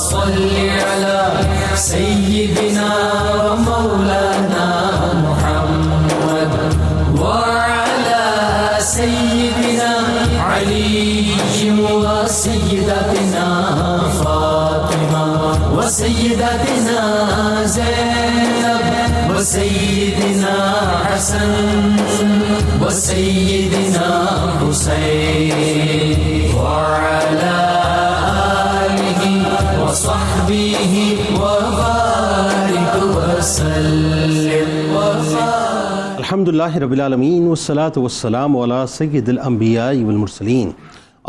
صل على سيدنا ومولانا محمد وعلى سيدنا علي وسيدتنا فاطمة وسيدتنا زينب وسيدنا حسن وسيدنا حسين وعلى آله وصحبه وبارك وسلم الحمدللہ رب العالمین والصلاة والسلام علی سید الانبیاء والمرسلین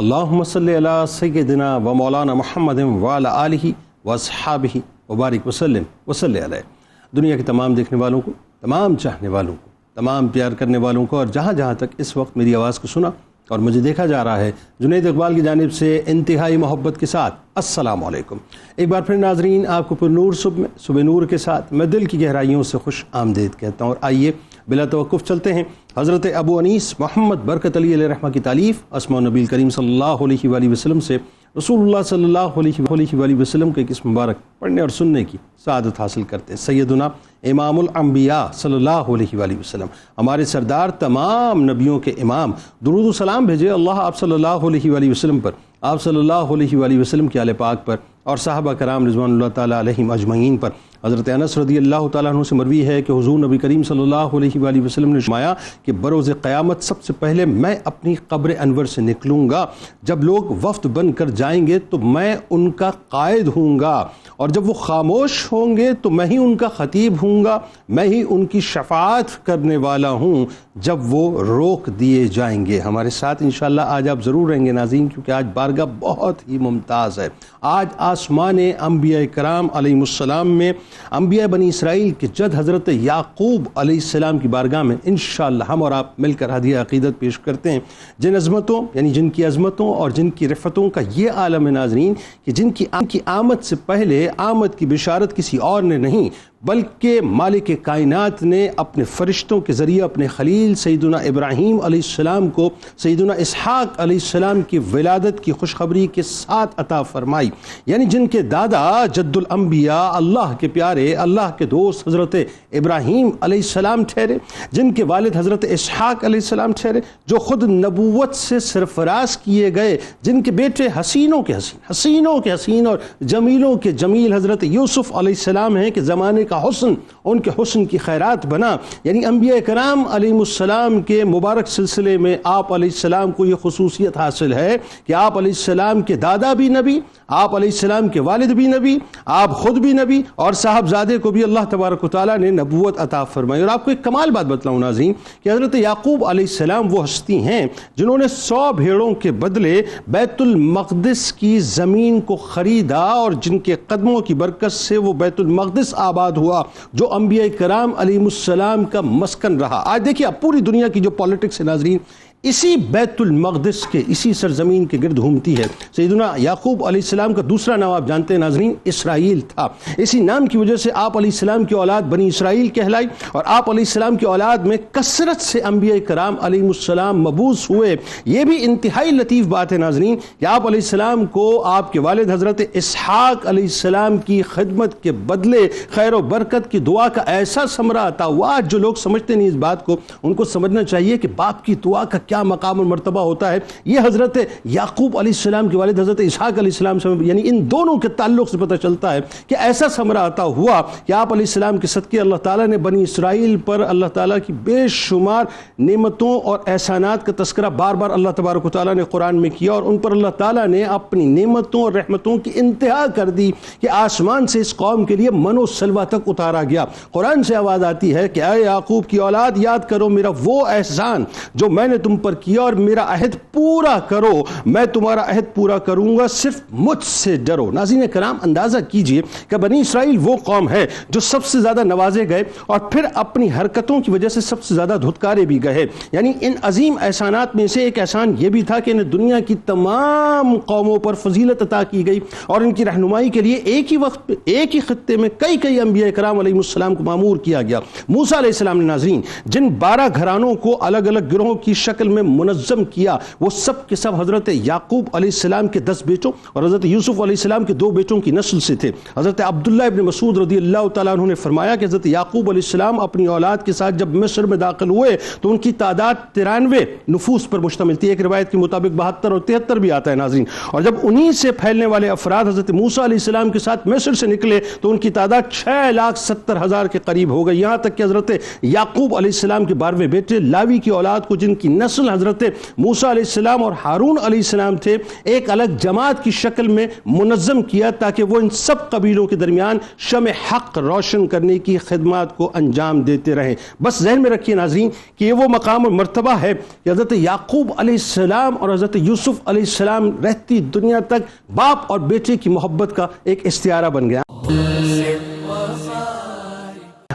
اللہم صلی علی سیدنا و مولانا محمد وعلی آلہ واصحابہ وبارک وسلم وصلی علیہ۔ دنیا کے تمام دیکھنے والوں کو، تمام چاہنے والوں کو، تمام پیار کرنے والوں کو، اور جہاں جہاں تک اس وقت میری آواز کو سنا اور مجھے دیکھا جا رہا ہے، جنید اقبال کی جانب سے انتہائی محبت کے ساتھ السلام علیکم۔ ایک بار پھر ناظرین، آپ کو پر نور صبح نور کے ساتھ میں دل کی گہرائیوں سے خوش آمدید کہتا ہوں، اور آئیے بلا توقف چلتے ہیں حضرت ابو انیس محمد برکت علی علیہ رحمہ کی تالیف اسماء نبی کریم صلی اللہ علیہ وآلہ وسلم سے رسول اللہ صلی اللہ علیہ وآلہ وسلم کے اس مبارک پڑھنے اور سننے کی سعادت حاصل کرتے ہیں۔ سیدنا امام الانبیاء صلی اللہ علیہ وآلہ وسلم، ہمارے سردار تمام نبیوں کے امام، درود و سلام بھیجے اللہ آپ صلی اللہ علیہ وآلہ وسلم پر، آپ صلی اللہ علیہ وآلہ وسلم کے آل پاک پر، اور صحابہ کرام رضوان اللہ تعالیٰ علیہم اجمعین پر۔ حضرت انس رضی اللہ تعالیٰ عنہ سے مروی ہے کہ حضور نبی کریم صلی اللہ علیہ وآلہ وسلم نے فرمایا کہ بروز قیامت سب سے پہلے میں اپنی قبر انور سے نکلوں گا، جب لوگ وفد بن کر جائیں گے تو میں ان کا قائد ہوں گا، اور جب وہ خاموش ہوں گے تو میں ہی ان کا خطیب ہوں گا، میں ہی ان کی شفاعت کرنے والا ہوں جب وہ روک دیے جائیں گے۔ ہمارے ساتھ انشاءاللہ آج آپ ضرور رہیں گے ناظرین، کیونکہ آج بارگاہ بہت ہی ممتاز ہے۔ آج آسمان انبیاء کرام علیہ السلام میں انبیاء بنی اسرائیل کے جد حضرت یعقوب علیہ السلام کی بارگاہ میں انشاءاللہ ہم اور آپ مل کر ہدیہ عقیدت پیش کرتے ہیں، جن عظمتوں یعنی جن کی عظمتوں اور جن کی رفتوں کا یہ عالم ہے ناظرین کہ جن کی آمد سے پہلے آمد کی بشارت کسی اور نے نہیں بلکہ مالک کائنات نے اپنے فرشتوں کے ذریعے اپنے خلیل سیدنا ابراہیم علیہ السلام کو سیدنا اسحاق علیہ السلام کی ولادت کی خوشخبری کے ساتھ عطا فرمائی، یعنی جن کے دادا جد الانبیاء اللہ کے پیارے اللہ کے دوست حضرت ابراہیم علیہ السلام ٹھہرے، جن کے والد حضرت اسحاق علیہ السلام ٹھہرے، جو خود نبوت سے سرفراز کیے گئے، جن کے بیٹے حسینوں کے حسین اور جمیلوں کے جمیل حضرت یوسف علیہ السلام ہیں کہ زمانے کا حسن ان کے حسن کی خیرات بنا، یعنی انبیاء کرام علیہ السلام کے مبارک سلسلے میں آپ علیہ السلام کو یہ خصوصیت حاصل ہے کہ آپ علیہ السلام کے دادا بھی نبی، آپ علیہ السلام کے والد بھی نبی، آپ خود بھی نبی، اور صاحبزادے کو بھی اللہ تبارک و تعالیٰ نے نبوت عطا فرمائی۔ اور آپ کو ایک کمال بات بتلاؤں ناظرین کہ حضرت یعقوب علیہ السلام وہ ہستی ہیں جنہوں نے 100 بھیڑوں کے بدلے بیت المقدس کی زمین کو خریدا، اور جن کے قدموں کی برکت سے وہ بیت المقدس آباد ہوا جو انبیاء کرام علیہ السلام کا مسکن رہا۔ آج دیکھیے اب پوری دنیا کی جو پالیٹکس ہے ناظرین اسی بیت المقدس کے اسی سرزمین کے گرد گھومتی ہے۔ سیدنا یعقوب علیہ السلام کا دوسرا نام آپ جانتے ہیں ناظرین، اسرائیل تھا۔ اسی نام کی وجہ سے آپ علیہ السلام کی اولاد بنی اسرائیل کہلائی، اور آپ علیہ السلام کی اولاد میں کثرت سے انبیاء کرام علیہ السلام مبعوث ہوئے۔ یہ بھی انتہائی لطیف بات ہے ناظرین کہ آپ علیہ السلام کو آپ کے والد حضرت اسحاق علیہ السلام کی خدمت کے بدلے خیر و برکت کی دعا کا ایسا ثمرہ عطا ہوا۔ آج جو لوگ سمجھتے نہیں اس بات کو، ان کو سمجھنا چاہیے کہ باپ کی دعا کا کیا مقام اور مرتبہ ہوتا ہے۔ یہ حضرت یعقوب علیہ السلام کے والد حضرت اسحاق علیہ السلام سے یعنی ان دونوں کے تعلق سے پتہ چلتا ہے کہ ایسا ثمرہ عطا ہوا کہ آپ علیہ السلام کے صدقے اللہ تعالیٰ نے بنی اسرائیل پر اللہ تعالیٰ کی بے شمار نعمتوں اور احسانات کا تذکرہ بار بار اللہ تبارک و تعالیٰ نے قرآن میں کیا، اور ان پر اللہ تعالیٰ نے اپنی نعمتوں اور رحمتوں کی انتہا کر دی کہ آسمان سے اس قوم کے لیے من و سلوہ تک اتارا گیا۔ قرآن سے آواز آتی ہے کہ اے یعقوب کی اولاد، یاد کرو میرا وہ احسان جو میں نے تم پر کیا، اور میرا عہد پورا کرو، میں تمہارا عہد پورا کروں گا، صرف مجھ سے ڈرو۔ ناظرین کرام اندازہ کیجئے کہ بنی اسرائیل وہ قوم ہے جو سب سے زیادہ نوازے گئے اور پھر اپنی حرکتوں کی وجہ سے سب سے زیادہ دھتکارے بھی گئے۔ یعنی ان عظیم احسانات میں سے ایک احسان یہ بھی تھا کہ انہیں دنیا کی تمام قوموں پر فضیلت عطا کی گئی، اور ان کی رہنمائی کے لیے ایک ہی وقت پہ ایک ہی خطے میں کئی انبیاء کرام علیہ السلام کو مامور کیا گیا۔ موسیٰ علیہ السلام نے ناظرین جن 12 گھرانوں کو الگ الگ گروہوں کی شکل میں منظم کیا، وہ سب کے سب حضرت یعقوب علیہ السلام کے 10 بیٹوں اور حضرت یوسف علیہ السلام کے 2 بیٹوں کی نسل سے تھے۔ حضرت عبداللہ ابن مسعود رضی اللہ تعالیٰ عنہ نے فرمایا کہ حضرت یعقوب علیہ السلام اپنی اولاد کے ساتھ جب مصر میں داخل ہوئے تو ان کی تعداد 93 نفوس پر مشتمل تھی، ایک روایت کے مطابق 72 اور 73 بھی آتا ہے ناظرین، اور جب انہی سے پھیلنے والے افراد حضرت موسیٰ علیہ السلام کے ساتھ مصر سے نکلے تو ان کی تعداد 6,70,000 کے قریب ہو گئی، یہاں تک کہ حضرت یعقوب علیہ السلام کے 12ویں بیٹے لاوی کی اولاد کو، جن کی نسل حضرت موسیٰ علیہ السلام اور ہارون علیہ السلام تھے، ایک الگ جماعت کی شکل میں منظم کیا تاکہ وہ ان سب قبیلوں کے درمیان شمع حق روشن کرنے کی خدمات کو انجام دیتے رہیں۔ بس ذہن میں رکھیے ناظرین کہ یہ وہ مقام اور مرتبہ ہے کہ حضرت یعقوب علیہ السلام اور حضرت یوسف علیہ السلام رہتی دنیا تک باپ اور بیٹے کی محبت کا ایک استعارہ بن گیا۔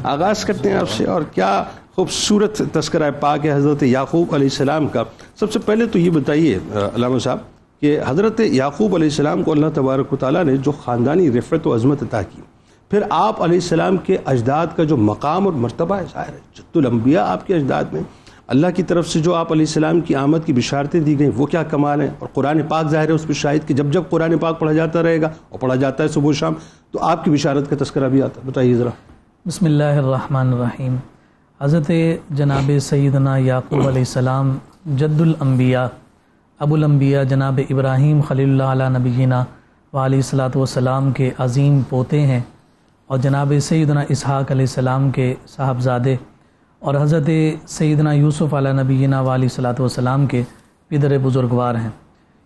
آغاز کرتے ہیں آپ سے، اور کیا خوبصورت تذکرہ پاک ہے حضرت یعقوب علیہ السلام کا۔ سب سے پہلے تو یہ بتائیے علامہ صاحب کہ حضرت یعقوب علیہ السلام کو اللہ تبارک و تعالیٰ نے جو خاندانی رفعت و عظمت عطا کی، پھر آپ علیہ السلام کے اجداد کا جو مقام اور مرتبہ ہے، ظاہر ہے جد الانبیاء آپ کے اجداد میں، اللہ کی طرف سے جو آپ علیہ السلام کی آمد کی بشارتیں دی گئیں وہ کیا کمال ہیں، اور قرآن پاک ظاہر ہے اس پہ شاہد کہ جب جب قرآن پاک پڑھا جاتا رہے گا اور پڑھا جاتا ہے صبح و شام تو آپ کی بشارت کا تذکرہ بھی آتا ہے، بتائیے ذرا۔ بسم اللہ الرحمن الرحیم۔ حضرت جناب سیدنا یعقوب علیہ السلام جد الانبیاء ابو الانبیاء جناب ابراہیم خلیل اللہ علیہ نبینا وعلیہ الصلاۃ والسلام کے عظیم پوتے ہیں، اور جناب سیدنا اسحاق علیہ السلام کے صاحبزادے، اور حضرت سیدنا یوسف علیہ نبینا وعلیہ الصلاۃ والسلام کے پدر بزرگوار ہیں۔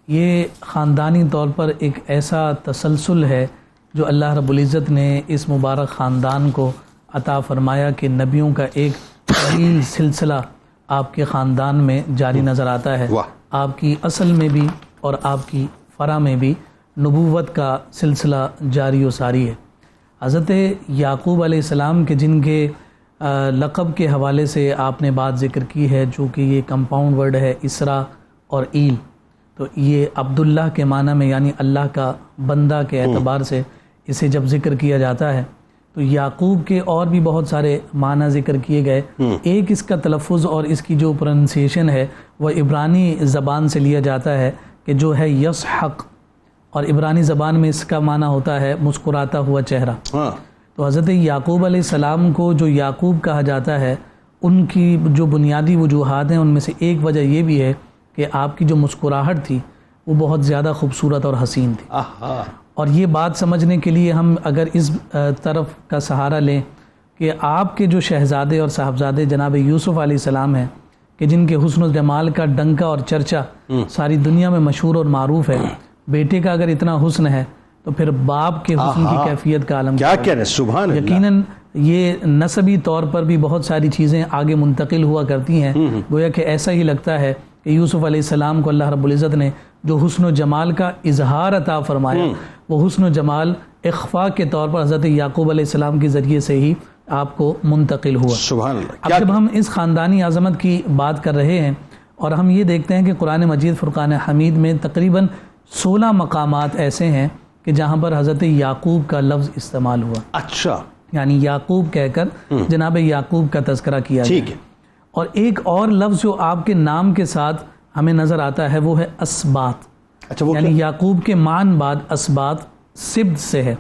یہ خاندانی طور پر ایک ایسا تسلسل ہے جو اللہ رب العزت نے اس مبارک خاندان کو عطا فرمایا کہ نبیوں کا ایک طویل سلسلہ آپ کے خاندان میں جاری نظر آتا ہے۔ آپ کی اصل میں بھی اور آپ کی فرع میں بھی نبوت کا سلسلہ جاری و ساری ہے۔ حضرت یعقوب علیہ السلام کے جن کے لقب کے حوالے سے آپ نے بات ذکر کی ہے، جو کہ یہ کمپاؤنڈ ورڈ ہے اسرا اور ایل، تو یہ عبداللہ کے معنی میں یعنی اللہ کا بندہ کے اعتبار سے اسے جب ذکر کیا جاتا ہے تو یعقوب کے اور بھی بہت سارے معنی ذکر کیے گئے۔ ایک اس کا تلفظ اور اس کی جو پروننسیشن ہے وہ عبرانی زبان سے لیا جاتا ہے کہ جو ہے یسحق، اور عبرانی زبان میں اس کا معنی ہوتا ہے مسکراتا ہوا چہرہ۔ تو حضرت یعقوب علیہ السلام کو جو یعقوب کہا جاتا ہے، ان کی جو بنیادی وجوہات ہیں ان میں سے ایک وجہ یہ بھی ہے کہ آپ کی جو مسکراہٹ تھی وہ بہت زیادہ خوبصورت اور حسین تھی۔ اور یہ بات سمجھنے کے لیے ہم اگر اس طرف کا سہارا لیں کہ آپ کے جو شہزادے اور صاحبزادے جناب یوسف علیہ السلام ہیں کہ جن کے حسن و جمال کا ڈنکا اور چرچا ساری دنیا میں مشہور اور معروف ہے، بیٹے کا اگر اتنا حسن ہے تو پھر باپ کے حسن کی کیفیت کا عالم کیا کہنے، سبحان اللہ۔ یقیناً یہ نسبی طور پر بھی بہت ساری چیزیں آگے منتقل ہوا کرتی ہیں، گویا کہ ایسا ہی لگتا ہے کہ یوسف علیہ السلام کو اللہ رب العزت نے جو حسن و جمال کا اظہار عطا فرمایا، وہ حسن و جمال اخفاء کے طور پر حضرت یعقوب علیہ السلام کے ذریعے سے ہی آپ کو منتقل ہوا۔ سبحان اللہ۔ اب جب ہم اس خاندانی عظمت کی بات کر رہے ہیں اور ہم یہ دیکھتے ہیں کہ قرآن مجید فرقان حمید میں تقریباً 16 مقامات ایسے ہیں کہ جہاں پر حضرت یعقوب کا لفظ استعمال ہوا، اچھا، یعنی یعقوب کہہ کر جناب یعقوب کا تذکرہ کیا گیا۔ ٹھیک ہے۔ اور ایک اور لفظ جو آپ کے نام کے ساتھ ہمیں نظر آتا ہے وہ ہے اسبات، اچھا، وہ یعنی یعقوب کے مان بعد اسبات سبت سے ہے،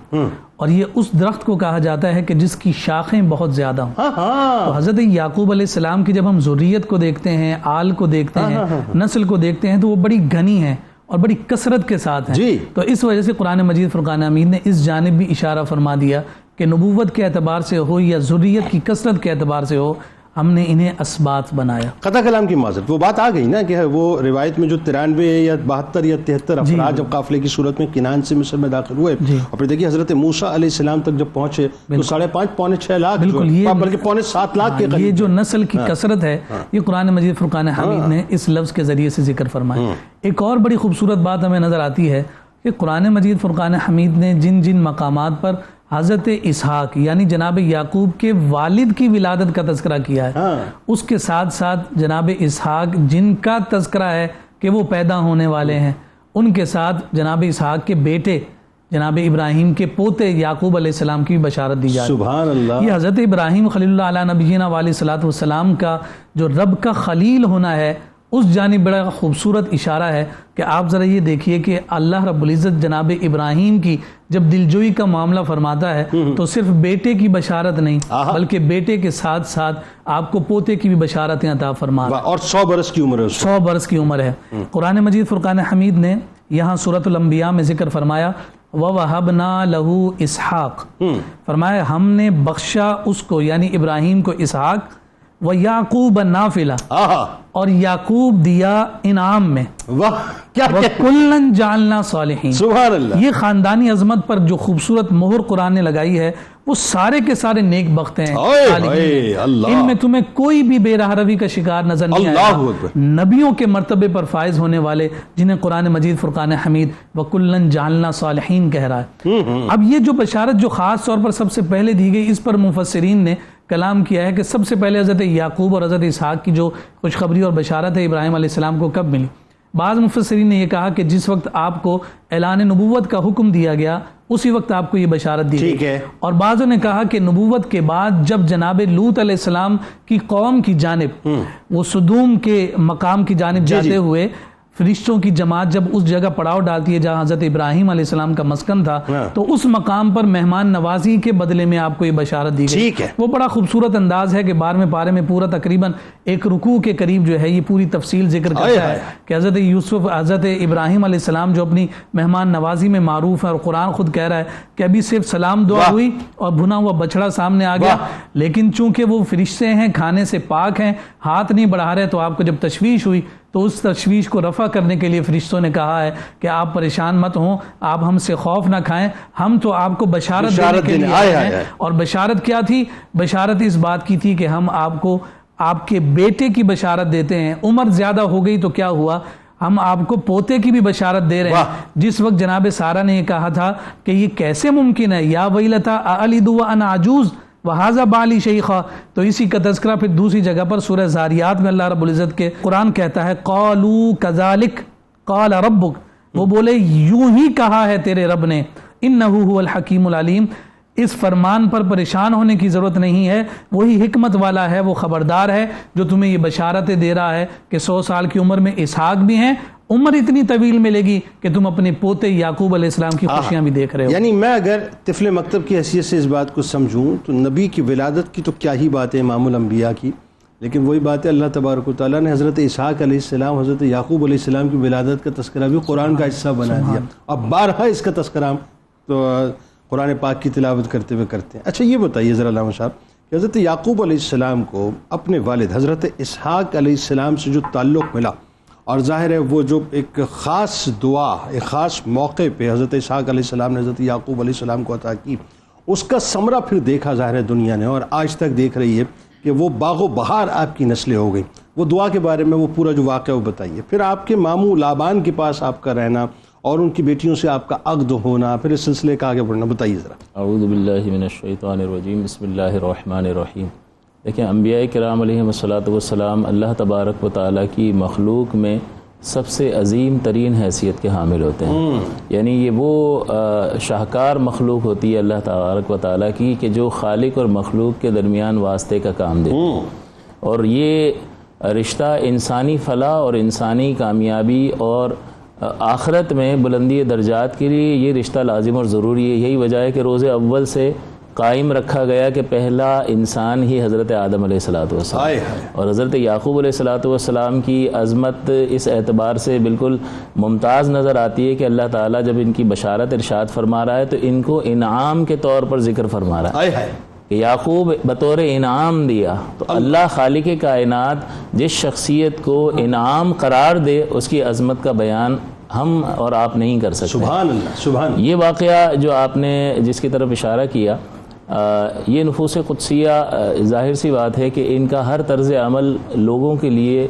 اور یہ اس درخت کو کہا جاتا ہے کہ جس کی شاخیں بہت زیادہ ہوں۔ تو حضرت یعقوب علیہ السلام کی جب ہم ذریت کو دیکھتے ہیں، آل کو دیکھتے ہیں، نسل کو دیکھتے ہیں تو وہ بڑی گھنی ہے اور بڑی کثرت کے ساتھ ہیں۔ تو اس وجہ سے قرآن مجید فرقان حمید نے اس جانب بھی اشارہ فرما دیا کہ نبوت کے اعتبار سے ہو یا ذریت کی کثرت کے اعتبار سے ہو، ہم نے انہیں اسبات بنایا۔ قطع کلام کی معذرت، وہ بات آ گئی نا کہ وہ روایت میں جو 93 یا 72 یا 73 افراد جب قافلے کی صورت میں کنعان سے مصر میں داخل ہوئے، اور پھر دیکھیے حضرت موسیٰ علیہ السلام تک جب پہنچے تو 5.5 پونے 6 لاکھ، بلکہ پونے 7 لاکھ کے قریب۔ یہ جو نسل کی کثرت ہے یہ قرآن مجید فرقان حمید نے اس لفظ کے ذریعے سے ذکر فرمایا۔ ایک اور بڑی خوبصورت بات ہمیں نظر آتی ہے کہ قرآن مجید فرقان حمید نے جن جن مقامات پر حضرت اسحاق یعنی جناب یعقوب کے والد کی ولادت کا تذکرہ کیا ہے، اس کے ساتھ ساتھ جناب اسحاق جن کا تذکرہ ہے کہ وہ پیدا ہونے والے ہیں، ان کے ساتھ جناب اسحاق کے بیٹے جناب ابراہیم کے پوتے یعقوب علیہ السلام کی بشارت دی جاتی ہے۔ سبحان اللہ۔ یہ حضرت ابراہیم خلیل اللہ علیہ نبینا علیہ الصلوۃ والسلام کا جو رب کا خلیل ہونا ہے، اس جانب بڑا خوبصورت اشارہ ہے کہ آپ ذرا یہ دیکھیے کہ اللہ رب العزت جناب ابراہیم کی جب دلجوئی کا معاملہ فرماتا ہے تو صرف بیٹے کی بشارت نہیں بلکہ بیٹے کے ساتھ ساتھ آپ کو پوتے کی بھی بشارتیں عطا فرما رہا ہے، اور 100 برس کی عمر ہے، 100 برس کی عمر ہے۔ قرآن مجید فرقان حمید نے یہاں سورۃ الانبیاء میں ذکر فرمایا وَوَهَبْنَا لَهُ اسحاق، فرمایا ہم نے بخشا اس کو یعنی ابراہیم کو اسحاق، وَيَعْقُوبَ النَّافِلَةَ اور یعقوب دیا انعام میں، واہ کیا وَكُلًّا جَعَلْنَا صَالِحِينَ، سبحان اللہ، یہ خاندانی عظمت پر جو خوبصورت مہر قرآن نے لگائی ہے وہ سارے کے سارے نیک بخت ہیں، ان میں تمہیں کوئی بھی بے راہ روی کا شکار نظر نہیں آئے گا، نبیوں کے مرتبے پر فائز ہونے والے جنہیں قرآن مجید فرقان حمید وَكُلًّا جَعَلْنَا صَالِحِينَ کہہ رہا ہے۔ اب یہ جو بشارت جو خاص طور پر سب سے پہلے دی گئی، اس پر مفسرین نے کلام کیا ہے کہ سب سے پہلے حضرت یعقوب اور حضرت اسحاق کی جو خوشخبری اور بشارت ہے ابراہیم علیہ السلام کو کب ملی۔ بعض مفسرین نے یہ کہا کہ جس وقت آپ کو اعلان نبوت کا حکم دیا گیا اسی وقت آپ کو یہ بشارت دی گئی، اور بعضوں نے کہا کہ نبوت کے بعد جب جناب لوط علیہ السلام کی قوم کی جانب وہ سدوم کے مقام کی جانب جاتے ہوئے فرشتوں کی جماعت جب اس جگہ پڑاؤ ڈالتی ہے جہاں حضرت ابراہیم علیہ السلام کا مسکن تھا تو اس مقام پر مہمان نوازی کے بدلے میں آپ کو یہ بشارت دی گئی۔ وہ بڑا خوبصورت انداز ہے کہ 12ویں پارے میں پورا تقریباً ایک رکوع کے قریب جو ہے یہ پوری تفصیل ذکر کرتا ہے کہ حضرت یوسف حضرت ابراہیم علیہ السلام جو اپنی مہمان نوازی میں معروف ہے، اور قرآن خود کہہ رہا ہے کہ ابھی صرف سلام دعا ہوئی اور بھنا ہوا بچڑا سامنے آ گیا، لیکن چونکہ وہ فرشتے ہیں، کھانے سے پاک ہیں، ہاتھ نہیں بڑھا رہے، تو آپ کو جب تشویش ہوئی تو اس تشویش کو رفع کرنے کے لیے فرشتوں نے کہا ہے کہ آپ پریشان مت ہوں، آپ ہم سے خوف نہ کھائیں، ہم تو آپ کو بشارت دینے کے لیے آئے ہیں۔ اور بشارت کیا تھی؟ بشارت اس بات کی تھی کہ ہم آپ کو آپ کے بیٹے کی بشارت دیتے ہیں، عمر زیادہ ہو گئی تو کیا ہوا، ہم آپ کو پوتے کی بھی بشارت دے رہے ہیں۔ جس وقت جناب سارہ نے یہ کہا تھا کہ یہ کیسے ممکن ہے، یا ویلتا اَأَلِدُ وَأَنَا عَجُوزٌ وَهَذَا بَعْلِي شَيْخًا، تو اسی کا تذکرہ پھر دوسری جگہ پر سورہ زاریات میں اللہ رب العزت کے قرآن کہتا ہے قَالُوا كَذَلِكَ قَالَ رَبُّكَ، وہ بولے یوں ہی کہا ہے تیرے رب نے، إِنَّهُ هُوَ الْحَكِيمُ الْعَلِيمُ، اس فرمان پر پریشان ہونے کی ضرورت نہیں ہے، وہی حکمت والا ہے، وہ خبردار ہے جو تمہیں یہ بشارتیں دے رہا ہے کہ 100 سال کی عمر میں اسحاق بھی ہیں، عمر اتنی طویل ملے گی کہ تم اپنے پوتے یعقوب علیہ السلام کی خوشیاں بھی دیکھ رہے ہو۔ یعنی میں اگر طفل مکتب کی حیثیت سے اس بات کو سمجھوں تو نبی کی ولادت کی تو کیا ہی بات ہے امام الانبیاء کی، لیکن وہی بات ہے اللہ تبارک و تعالیٰ نے حضرت اسحاق علیہ السلام حضرت یعقوب علیہ السلام کی ولادت کا تذکرہ بھی قرآن کا حصہ بنا دیا، اور بارہا اس کا تذکرہ تو قرآن پاک کی تلاوت کرتے ہوئے کرتے ہیں۔ اچھا یہ بتائیے ذرا علامہ صاحب کہ حضرت یعقوب علیہ السلام کو اپنے والد حضرت اسحاق علیہ السلام سے جو تعلق ملا، اور ظاہر ہے وہ جو ایک خاص دعا ایک خاص موقع پہ حضرت اسحاق علیہ السلام نے حضرت یعقوب علیہ السلام کو عطا کی، اس کا ثمرہ پھر دیکھا ظاہر ہے دنیا نے، اور آج تک دیکھ رہی ہے کہ وہ باغ و بہار آپ کی نسلیں ہو گئیں۔ وہ دعا کے بارے میں وہ پورا جو واقعہ وہ بتائیے، پھر آپ کے ماموں لابان کے پاس آپ کا رہنا اور ان کی بیٹیوں سے آپ کا عقد ہونا، پھر اس سلسلے کا آگے بڑھنا، بتائیے ذرا۔ اعوذ باللہ من الشیطان الرجیم، بسم اللہ الرحمن الرحیم۔ دیکھیں انبیاء کرام علیہم الصلاۃ والسلام اللہ تبارک و تعالیٰ کی مخلوق میں سب سے عظیم ترین حیثیت کے حامل ہوتے ہیں، یعنی یہ وہ شاہکار مخلوق ہوتی ہے اللہ تبارک و تعالیٰ کی کہ جو خالق اور مخلوق کے درمیان واسطے کا کام دیتی ہے، اور یہ رشتہ انسانی فلاح اور انسانی کامیابی اور آخرت میں بلندی درجات کے لیے یہ رشتہ لازم اور ضروری ہے۔ یہی وجہ ہے کہ روز اول سے قائم رکھا گیا کہ پہلا انسان ہی حضرت آدم علیہ الصلوۃ والسلام، اور حضرت یعقوب علیہ الصلوۃ والسلام کی عظمت اس اعتبار سے بالکل ممتاز نظر آتی ہے کہ اللہ تعالیٰ جب ان کی بشارت ارشاد فرما رہا ہے تو ان کو انعام کے طور پر ذکر فرما رہا ہے کہ یعقوب بطور انعام دیا، تو اللہ خالق کائنات جس شخصیت کو انعام قرار دے اس کی عظمت کا بیان ہم اور آپ نہیں کر سکتے۔ سبحان اللہ، سبحان اللہ۔ یہ واقعہ جو آپ نے جس کی طرف اشارہ کیا، یہ نفوس قدسیہ ظاہر سی بات ہے کہ ان کا ہر طرز عمل لوگوں کے لیے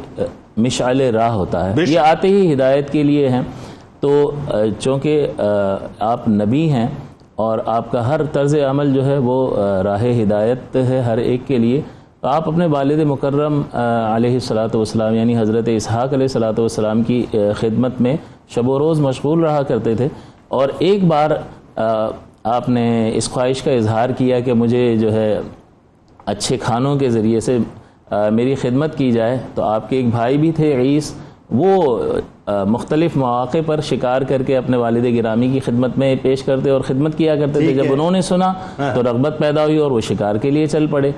مشعل راہ ہوتا ہے، یہ آتے ہی ہدایت کے لیے ہیں، تو چونکہ آپ نبی ہیں اور آپ کا ہر طرز عمل جو ہے وہ راہ ہدایت ہے ہر ایک کے لیے، تو آپ اپنے والد مکرم علیہ الصلاۃ والسلام یعنی حضرت اسحاق علیہ الصلاۃ والسلام کی خدمت میں شب و روز مشغول رہا کرتے تھے، اور ایک بار آپ نے اس خواہش کا اظہار کیا کہ مجھے جو ہے اچھے کھانوں کے ذریعے سے میری خدمت کی جائے. تو آپ کے ایک بھائی بھی تھے عیس، وہ مختلف مواقع پر شکار کر کے اپنے والد گرامی کی خدمت میں پیش کرتے اور خدمت کیا کرتے تھے. جب انہوں نے سنا تو رغبت پیدا ہوئی اور وہ شکار کے لیے چل پڑے.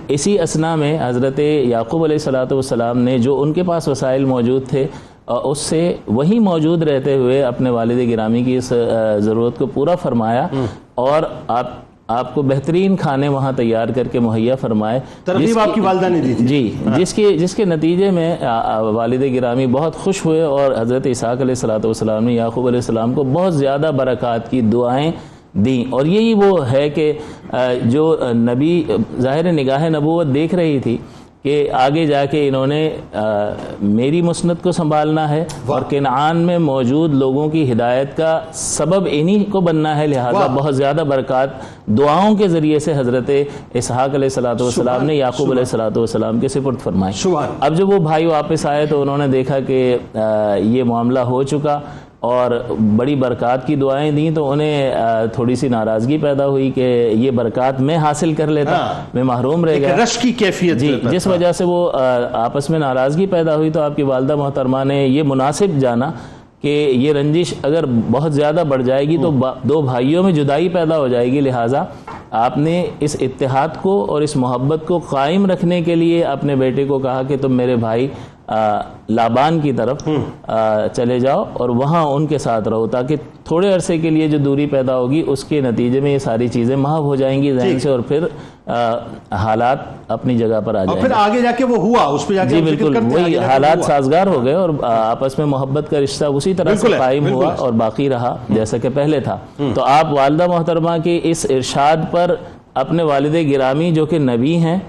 اسی اثنا میں حضرت یعقوب علیہ السلام نے جو ان کے پاس وسائل موجود تھے اس سے وہی موجود رہتے ہوئے اپنے والد گرامی کی اس ضرورت کو پورا فرمایا اور آپ کو بہترین کھانے وہاں تیار کر کے مہیا فرمائے. ترغیب آپ کی والدہ نے دی تھی. جی، جس کے نتیجے میں والد گرامی بہت خوش ہوئے اور حضرت اسحاق علیہ السلام نے یعقوب علیہ السلام کو بہت زیادہ برکات کی دعائیں دیں. اور یہی وہ ہے کہ جو نبی ظاہر نگاہ نبوت دیکھ رہی تھی کہ آگے جا کے انہوں نے میری مسند کو سنبھالنا ہے اور کنعان میں موجود لوگوں کی ہدایت کا سبب انہی کو بننا ہے، لہذا بہت زیادہ برکات دعاؤں کے ذریعے سے حضرت اسحاق علیہ السلام نے یعقوب علیہ السلام کے سپرد فرمائی. اب جب وہ بھائی واپس آئے تو انہوں نے دیکھا کہ یہ معاملہ ہو چکا اور بڑی برکات کی دعائیں دیں تو انہیں تھوڑی سی ناراضگی پیدا ہوئی کہ یہ برکات میں حاصل کر لیتا، میں محروم رہ گیا. رش کی کیفیت جی، جس وجہ سے وہ آپس میں ناراضگی پیدا ہوئی. تو آپ کی والدہ محترمہ نے یہ مناسب جانا کہ یہ رنجش اگر بہت زیادہ بڑھ جائے گی تو دو بھائیوں میں جدائی پیدا ہو جائے گی، لہٰذا آپ نے اس اتحاد کو اور اس محبت کو قائم رکھنے کے لیے اپنے بیٹے کو کہا کہ تم میرے بھائی لابان کی طرف چلے جاؤ اور وہاں ان کے ساتھ رہو، تاکہ تھوڑے عرصے کے لیے جو دوری پیدا ہوگی اس کے نتیجے میں یہ ساری چیزیں محو ہو جائیں گی ذہن سے اور پھر حالات اپنی جگہ پر آ جائیں گے. اور پھر آگے جا کے وہ ہوا اس پہ جا کے جی بالکل وہی حالات سازگار ہو گئے اور آپس میں محبت کا رشتہ اسی طرح سے قائم ہوا اور باقی رہا جیسا کہ پہلے تھا. تو آپ والدہ محترمہ کے اس ارشاد پر اپنے والد گرامی جو کہ نبی ہیں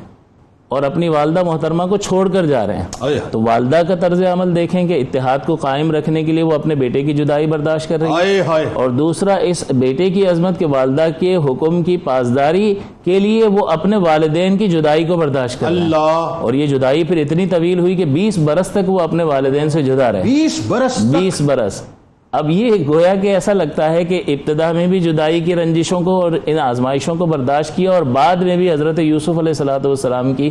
اور اپنی والدہ محترمہ کو چھوڑ کر جا رہے ہیں، تو والدہ کا طرز عمل دیکھیں کہ اتحاد کو قائم رکھنے کے لیے وہ اپنے بیٹے کی جدائی برداشت کر رہی ہے، اور دوسرا اس بیٹے کی عظمت کے والدہ کے حکم کی پاسداری کے لیے وہ اپنے والدین کی جدائی کو برداشت کر رہے ہیں. اور یہ جدائی پھر اتنی طویل ہوئی کہ 20 برس تک وہ اپنے والدین سے جدا رہے. 20 برس. اب یہ گویا کہ ایسا لگتا ہے کہ ابتدا میں بھی جدائی کی رنجشوں کو اور ان آزمائشوں کو برداشت کیا اور بعد میں بھی حضرت یوسف علیہ السلام کی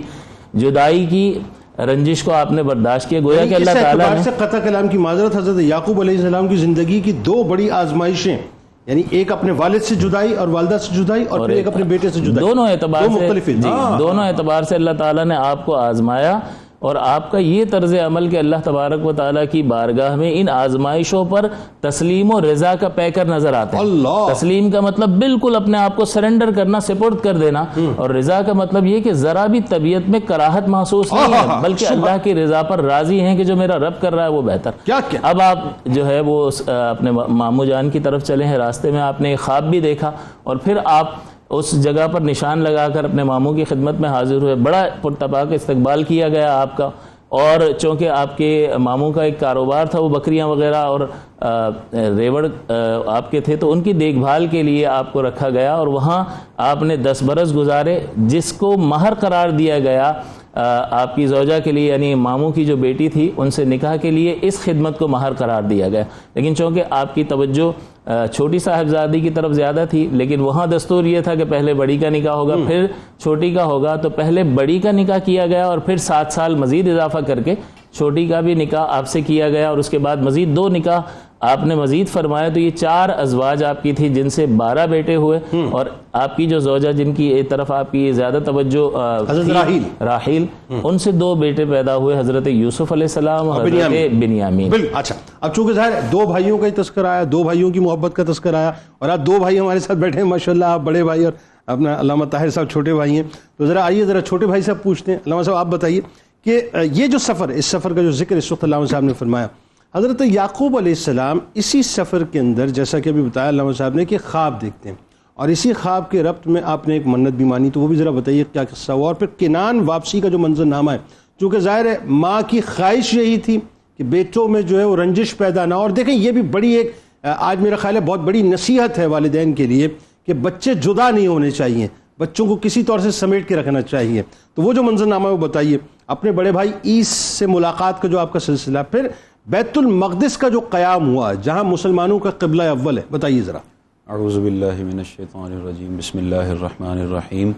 جدائی کی رنجش کو آپ نے برداشت کیا. گویا کہ اللہ تعالیٰ نے قطع کلام کی معذرت، حضرت یعقوب علیہ السلام کی زندگی کی دو بڑی آزمائشیں، یعنی ایک اپنے والد سے جدائی اور والدہ سے جدائی اور پھر ایک اپنے بیٹے سے جدائی، دونوں اعتبار سے اللہ تعالیٰ نے آپ کو آزمایا. اور آپ کا یہ طرز عمل کہ اللہ تبارک و تعالیٰ کی بارگاہ میں ان آزمائشوں پر تسلیم و رضا کا پیکر نظر آتا ہے. تسلیم کا مطلب بالکل اپنے آپ کو سرنڈر کرنا، سپورٹ کر دینا، اور رضا کا مطلب یہ کہ ذرا بھی طبیعت میں کراہت محسوس نہیں ہے بلکہ اللہ کی رضا پر راضی ہیں کہ جو میرا رب کر رہا ہے وہ بہتر. اب آپ جو ہے وہ اپنے ماموں جان کی طرف چلے ہیں، راستے میں آپ نے ایک خواب بھی دیکھا اور پھر آپ اس جگہ پر نشان لگا کر اپنے ماموں کی خدمت میں حاضر ہوئے. بڑا پرتپاک استقبال کیا گیا آپ کا، اور چونکہ آپ کے ماموں کا ایک کاروبار تھا، وہ بکریاں وغیرہ اور ریوڑ آپ کے تھے، تو ان کی دیکھ بھال کے لیے آپ کو رکھا گیا اور وہاں آپ نے 10 برس گزارے، جس کو مہر قرار دیا گیا آپ کی زوجہ کے لیے، یعنی ماموں کی جو بیٹی تھی ان سے نکاح کے لیے اس خدمت کو مہر قرار دیا گیا. لیکن چونکہ آپ کی توجہ چھوٹی صاحبزادی کی طرف زیادہ تھی، لیکن وہاں دستور یہ تھا کہ پہلے بڑی کا نکاح ہوگا پھر چھوٹی کا ہوگا، تو پہلے بڑی کا نکاح کیا گیا اور پھر 7 سال مزید اضافہ کر کے چھوٹی کا بھی نکاح آپ سے کیا گیا، اور اس کے بعد مزید 2 نکاح آپ نے مزید فرمایا. تو یہ 4 ازواج آپ کی تھی جن سے 12 بیٹے ہوئے، اور آپ کی جو زوجہ جن کی ایک طرف آپ کی زیادہ توجہ راحیل، ان سے 2 بیٹے پیدا ہوئے، حضرت یوسف علیہ السلام اور حضرت بنیامین. اچھا، اب چونکہ ظاہر 2 بھائیوں کا ہی تذکر آیا، 2 بھائیوں کی محبت کا تذکر آیا، اور آپ 2 بھائی ہمارے ساتھ بیٹھے ہیں ماشاءاللہ، آپ بڑے بھائی اور اپنا علامہ طاہر صاحب چھوٹے بھائی ہیں. تو ذرا آئیے ذرا چھوٹے بھائی صاحب پوچھتے ہیں. علامہ صاحب آپ بتائیے کہ یہ جو سفر، اس سفر کا جو ذکر اس وقت علامہ صاحب نے فرمایا، حضرت یعقوب علیہ السلام اسی سفر کے اندر جیسا کہ ابھی بتایا علامہ صاحب نے کہ خواب دیکھتے ہیں، اور اسی خواب کے ربط میں آپ نے ایک منت بھی مانی، تو وہ بھی ذرا بتائیے کیا قصہ ہوا. اور پھر کنعان واپسی کا جو منظر نامہ ہے، چونکہ ظاہر ہے ماں کی خواہش یہی تھی کہ بیٹوں میں جو ہے وہ رنجش پیدا نہ ہو. اور دیکھیں یہ بھی بڑی ایک آج میرا خیال ہے بہت بڑی نصیحت ہے والدین کے لیے کہ بچے جدا نہیں ہونے چاہیے، بچوں کو کسی طور سے سمیٹ کے رکھنا چاہیے. تو وہ جو منظر نامہ ہے وہ بتائیے. اپنے بڑے بھائی عیس سے ملاقات کا جو آپ کا سلسلہ، پھر بیت المقدس کا جو قیام ہوا جہاں مسلمانوں کا قبلہ اول ہے، بتائیے ذرا. اعوذ باللہ من الشیطان الرجیم، بسم اللہ الرحمن الرحیم.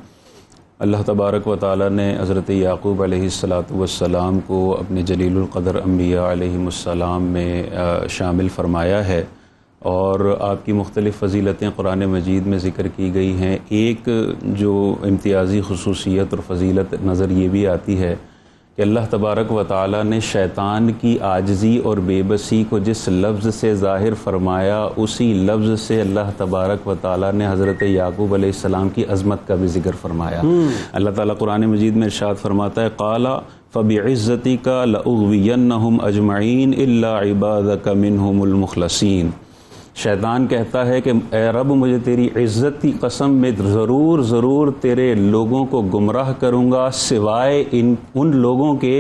اللہ تبارک و تعالیٰ نے حضرت یعقوب علیہ السلام کو اپنے جلیل القدر انبیاء علیہم السلام میں شامل فرمایا ہے، اور آپ کی مختلف فضیلتیں قرآن مجید میں ذکر کی گئی ہیں۔ ایک جو امتیازی خصوصیت اور فضیلت نظر یہ بھی آتی ہے کہ اللہ تبارک و تعالیٰ نے شیطان کی عاجزی اور بے بسی کو جس لفظ سے ظاہر فرمایا، اسی لفظ سے اللہ تبارک و تعالیٰ نے حضرت یعقوب علیہ السلام کی عظمت کا بھی ذکر فرمایا۔ اللہ تعالیٰ قرآن مجید میں ارشاد فرماتا ہے قَالَ فَبِعِزَّتِكَ لَأُغْوِيَنَّهُمْ أَجْمَعِينَ إِلَّا عِبَادَكَ مِنْهُمُ الْمُخْلَصِينَ۔ شیطان کہتا ہے کہ اے رب، مجھے تیری عزت کی قسم میں ضرور تیرے لوگوں کو گمراہ کروں گا سوائے ان لوگوں کے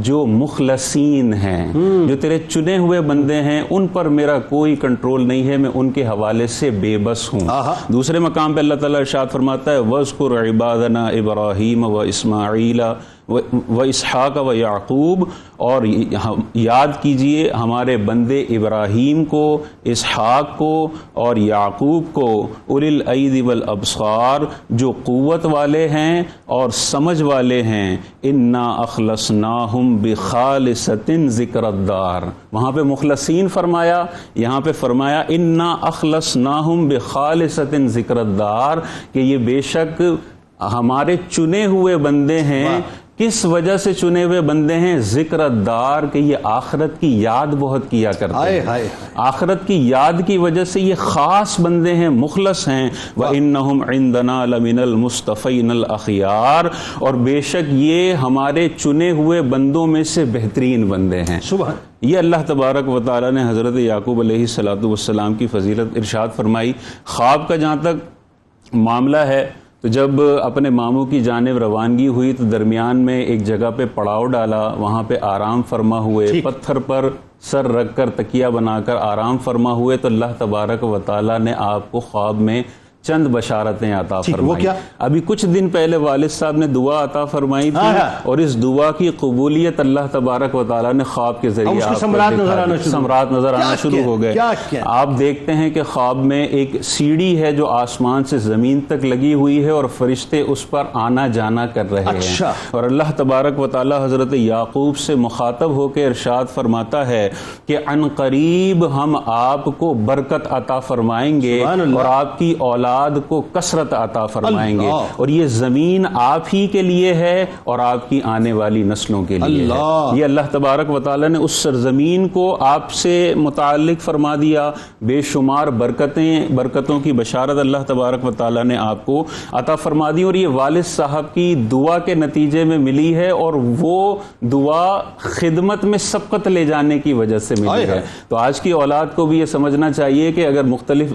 جو مخلصین ہیں، جو تیرے چنے ہوئے بندے ہیں، ان پر میرا کوئی کنٹرول نہیں ہے، میں ان کے حوالے سے بے بس ہوں۔ دوسرے مقام پہ اللہ تعالیٰ ارشاد فرماتا ہے وَاذْكُرْ عِبَادَنَا إِبْرَاهِيمَ وَإِسْمَاعِيلَ وَإِسْحَاقَ وَيَعْقُوبَ، اور یاد کیجئے ہمارے بندے ابراہیم کو، اسحاق کو اور یعقوب کو، اُولی الْأَيْدِ وَالْأَبْصَارِ، جو قوت والے ہیں اور سمجھ والے ہیں، اِنَّا أَخْلَصْنَاهُمْ بِخَالِصَةٍ ذِكْرَ الدَّارِ۔ وہاں پہ مخلصین فرمایا، یہاں پہ فرمایا اِنَّا أَخْلَصْنَاهُمْ بِخَالِصَةٍ ذِكْرَ الدَّارِ، کہ یہ بے شک ہمارے چنے ہوئے بندے ہیں۔ کس وجہ سے چنے ہوئے بندے ہیں؟ ذکر الدار، کہ یہ آخرت کی یاد بہت کیا کرتے ہیں، آخرت کی یاد کی وجہ سے یہ خاص بندے ہیں، مخلص ہیں۔ وَإِنَّهُمْ عِنْدَنَا لَمِنَ الْمُصْطَفَيْنَ الْأَخْيَارِ، اور بے شک یہ ہمارے چنے ہوئے بندوں میں سے بہترین بندے ہیں۔ یہ اللہ تبارک و تعالیٰ نے حضرت یعقوب علیہ السلام کی فضیلت ارشاد فرمائی۔ خواب کا جہاں تک معاملہ ہے، تو جب اپنے ماموں کی جانب روانگی ہوئی تو درمیان میں ایک جگہ پہ پڑاؤ ڈالا، وہاں پہ آرام فرما ہوئے، پتھر پر سر رکھ کر تکیہ بنا کر آرام فرما ہوئے، تو اللہ تبارک و تعالیٰ نے آپ کو خواب میں چند بشارتیں عطا فرمائی۔ ابھی کچھ دن پہلے والد صاحب نے دعا عطا فرمائی تھی، اور اس دعا کی قبولیت اللہ تبارک و تعالیٰ نے خواب کے ذریعے ثمرات نظر آنا شروع ہو گئے۔ آپ دیکھتے ہیں کہ خواب میں ایک سیڑھی ہے جو آسمان سے زمین تک لگی ہوئی ہے، اور فرشتے اس پر آنا جانا کر رہے ہیں، اور اللہ تبارک و تعالیٰ حضرت یعقوب سے مخاطب ہو کے ارشاد فرماتا ہے کہ عن قریب ہم آپ کو برکت عطا فرمائیں گے، اور آپ کی اولاد کو کثرت عطا فرمائیں گے، اور یہ زمین آپ ہی کے لیے ہے اور آپ کی آنے والی نسلوں کے لیے ہے۔ یہ اللہ تبارک و تعالیٰ نے اس سرزمین کو آپ سے متعلق فرما دیا، بے شمار برکتوں کی بشارت اللہ تبارک و تعالیٰ نے آپ کو عطا فرما دی، اور یہ والد صاحب کی دعا کے نتیجے میں ملی ہے، اور وہ دعا خدمت میں سبقت لے جانے کی وجہ سے ملی ہے۔ تو آج کی اولاد کو بھی یہ سمجھنا چاہیے کہ اگر مختلف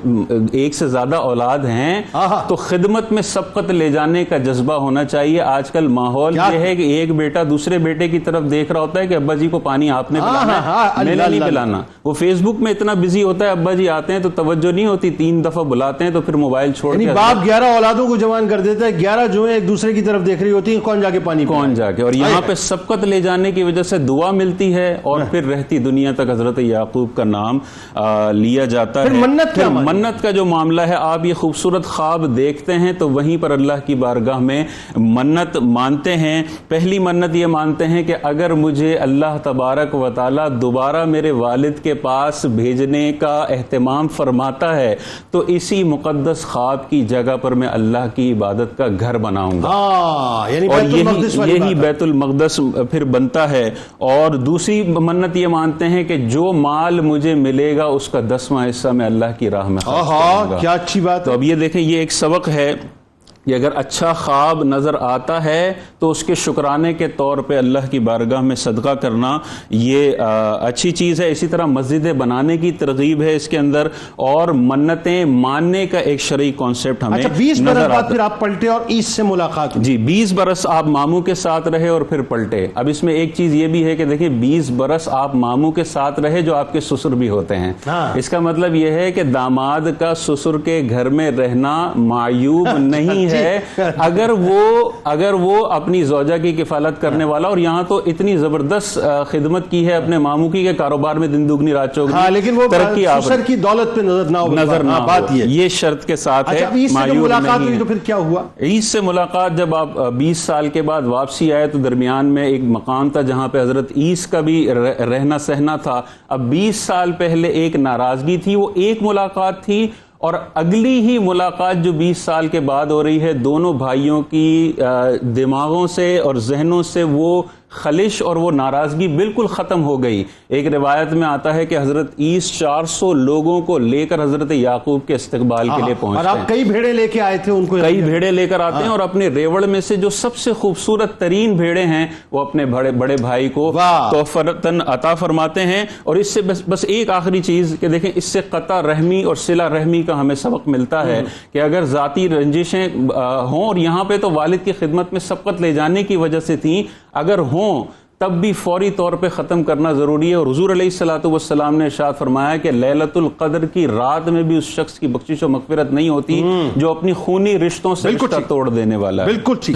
ایک سے زیادہ اولاد ہیں تو خدمت میں سبقت لے جانے کا جذبہ ہونا چاہیے۔ آج کل ماحول یہ ہے کہ ایک بیٹا دوسرے بیٹے کی طرف دیکھ رہا ہوتا ہے کہ ابا جی کو پانی آپ نے پلانا ہے، میں نے نہیں پلانا۔ وہ فیس بک میں اتنا بزی ہوتا ہے، ابا جی آتے ہیں تو توجہ نہیں ہوتی، 3 دفعہ بلاتے ہیں تو پھر موبائل چھوڑ کے باپ 11 اولادوں کو جوان کر دیتا ہے، 11 جو ایک دوسرے کی طرف دیکھ رہی ہوتی ہیں، کون جا کے پانی کون جا کے، اور یہاں پہ سبقت لے جانے کی وجہ سے دعا ملتی ہے، اور پھر رہتی دنیا تک حضرت یعقوب کا نام لیا جاتا ہے۔ منت کا جو معاملہ ہے، آپ یہ خوبصورت خواب دیکھتے ہیں تو وہیں پر اللہ کی بارگاہ میں منت مانتے ہیں۔ پہلی منت یہ مانتے ہیں کہ اگر مجھے اللہ تبارک و تعالیٰ دوبارہ میرے والد کے پاس بھیجنے کا اہتمام فرماتا ہے تو اسی مقدس خواب کی جگہ پر میں اللہ کی عبادت کا گھر بناؤں گا، اور یہی بیت المقدس پھر بنتا ہے۔ اور دوسری منت یہ مانتے ہیں کہ جو مال مجھے ملے گا اس کا 10واں حصہ میں اللہ کی راہ میں خرچ کروں گا۔ کیا اچھی بات۔ تو اب یہ دیکھیں، یہ ایک سبق ہے کہ اگر اچھا خواب نظر آتا ہے تو اس کے شکرانے کے طور پہ اللہ کی بارگاہ میں صدقہ کرنا یہ اچھی چیز ہے۔ اسی طرح مسجدیں بنانے کی ترغیب ہے اس کے اندر، اور منتیں ماننے کا ایک شرعی کانسیپٹ ہمیں 20 برس نظر بعد آتا پھر آپ پلٹے اور عید سے ملاقات ہوئی۔ جی 20 برس آپ ماموں کے ساتھ رہے اور پھر پلٹے۔ اب اس میں ایک چیز یہ بھی ہے کہ دیکھیں 20 برس آپ ماموں کے ساتھ رہے جو آپ کے سسر بھی ہوتے ہیں، اس کا مطلب یہ ہے کہ داماد کا سسر کے گھر میں رہنا معیوب نہیں ہے، ہے اگر وہ اپنی زوجہ کی کفالت کرنے والا، اور یہاں تو اتنی زبردست خدمت کی ہے اپنے ماموں کی کہ کاروبار میں دن دگنی رات چوگنی، ہاں لیکن وہ سسر کی دولت پہ نظر نہ ہو، بات یہ شرط کے ساتھ ہے۔ عیس سے ملاقات ہوئی تو پھر کیا ہوا؟ عیس سے ملاقات جب آپ 20 سال کے بعد واپسی آئے تو درمیان میں ایک مقام تھا جہاں پہ حضرت عیس کا بھی رہنا سہنا تھا۔ اب 20 سال پہلے ایک ناراضگی تھی، وہ ایک ملاقات تھی، اور اگلی ہی ملاقات جو 20 سال کے بعد ہو رہی ہے، دونوں بھائیوں کی دماغوں سے اور ذہنوں سے وہ خلش اور وہ ناراضگی بالکل ختم ہو گئی۔ ایک روایت میں آتا ہے کہ حضرت عیس 400 لوگوں کو لے کر حضرت یعقوب کے استقبال کے لیے پہنچتے ہیں، اور آپ کئی بھیڑے لے کے آئے تھے، ان کو کئی بھیڑے لے کر آتے ہیں، اور اپنے ریوڑ میں سے جو سب سے خوبصورت ترین بھیڑے ہیں وہ اپنے بڑے بھائی کو تحفۃً عطا فرماتے ہیں۔ اور اس سے بس ایک آخری چیز کہ دیکھیں، اس سے قطع رحمی اور صلہ رحمی کا ہمیں سبق ملتا ہے کہ اگر ذاتی رنجشیں ہوں، اور یہاں پہ تو والد کی خدمت میں سبقت لے جانے کی وجہ سے تھیں، اگر ہوں تب بھی فوری طور پہ ختم کرنا ضروری ہے۔ اور حضور علیہ الصلوۃ والسلام نے ارشاد فرمایا کہ لیلۃ القدر کی رات میں بھی اس شخص کی بخشش و مغفرت نہیں ہوتی جو اپنی خونی رشتوں سے رشتہ توڑ دینے والا ہے۔ بالکل ٹھیک۔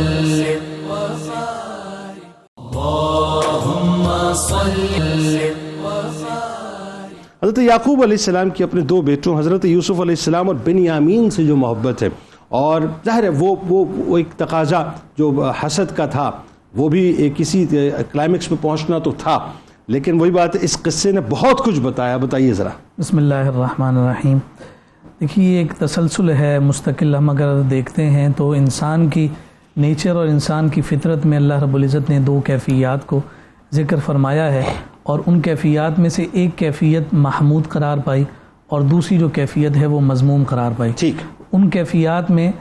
حضرت یعقوب علیہ السلام کی اپنے دو بیٹوں حضرت یوسف علیہ السلام اور بنیامین سے جو محبت ہے، اور ظاہر ہے وہ ایک تقاضا جو حسد کا تھا، وہ بھی کسی کلائمیکس پہ پہنچنا تو تھا، لیکن وہی بات ہے، اس قصے نے بہت کچھ بتایا۔ بتائیے ذرا۔ بسم اللہ الرحمن الرحیم۔ دیکھیے ایک تسلسل ہے مستقل، ہم اگر دیکھتے ہیں تو انسان کی نیچر اور انسان کی فطرت میں اللہ رب العزت نے دو کیفیات کو ذکر فرمایا ہے، اور ان کیفیات میں سے ایک کیفیت محمود قرار پائی اور دوسری جو کیفیت ہے وہ مذموم قرار پائی۔ ٹھیک۔ ان کیفیات میں